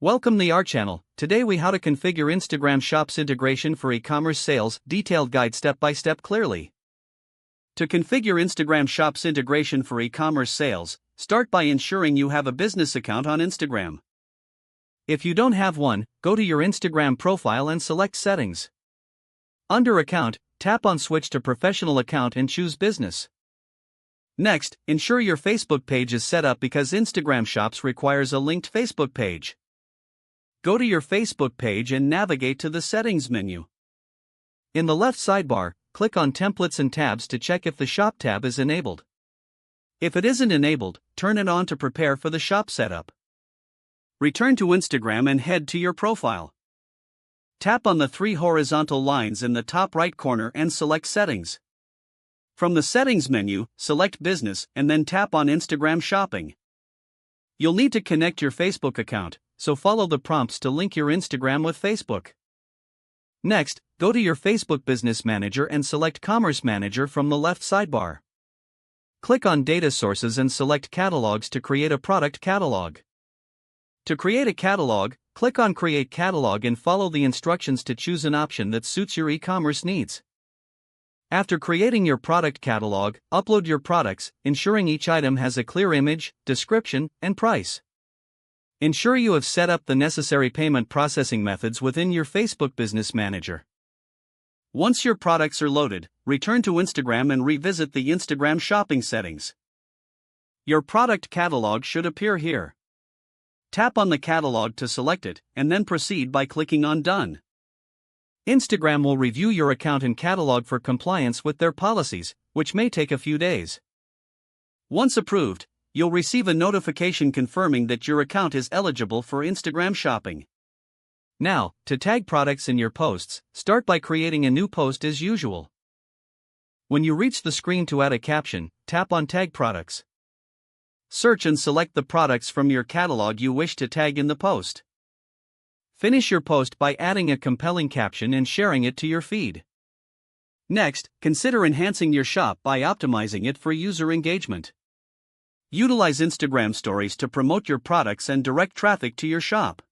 Welcome to our channel. Today we how to configure Instagram Shops integration for e-commerce sales, detailed guide step by step clearly. To configure Instagram Shops integration for e-commerce sales, start by ensuring you have a business account on Instagram. If you don't have one, go to your Instagram profile and select Settings. Under Account, tap on Switch to Professional Account and choose Business. Next, ensure your Facebook page is set up because Instagram Shops requires a linked Facebook page. Go to your Facebook page and navigate to the Settings menu. In the left sidebar, click on Templates and Tabs to check if the Shop tab is enabled. If it isn't enabled, turn it on to prepare for the shop setup. Return to Instagram and head to your profile. Tap on the three horizontal lines in the top right corner and select Settings. From the Settings menu, select Business and then tap on Instagram Shopping. You'll need to connect your Facebook account, so follow the prompts to link your Instagram with Facebook. Next, go to your Facebook Business Manager and select Commerce Manager from the left sidebar. Click on Data Sources and select Catalogs to create a product catalog. To create a catalog, click on Create Catalog and follow the instructions to choose an option that suits your e-commerce needs. After creating your product catalog, upload your products, ensuring each item has a clear image, description, and price. Ensure you have set up the necessary payment processing methods within your Facebook Business Manager. Once your products are loaded, return to Instagram and revisit the Instagram shopping settings. Your product catalog should appear here. Tap on the catalog to select it, and then proceed by clicking on Done. Instagram will review your account and catalog for compliance with their policies, which may take a few days. Once approved, you'll receive a notification confirming that your account is eligible for Instagram shopping. Now, to tag products in your posts, start by creating a new post as usual. When you reach the screen to add a caption, tap on Tag Products. Search and select the products from your catalog you wish to tag in the post. Finish your post by adding a compelling caption and sharing it to your feed. Next, consider enhancing your shop by optimizing it for user engagement. Utilize Instagram Stories to promote your products and direct traffic to your shop.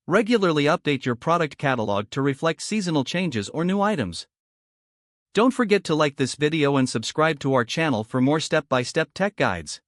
Regularly update your product catalog to reflect seasonal changes or new items. Don't forget to like this video and subscribe to our channel for more step-by-step tech guides.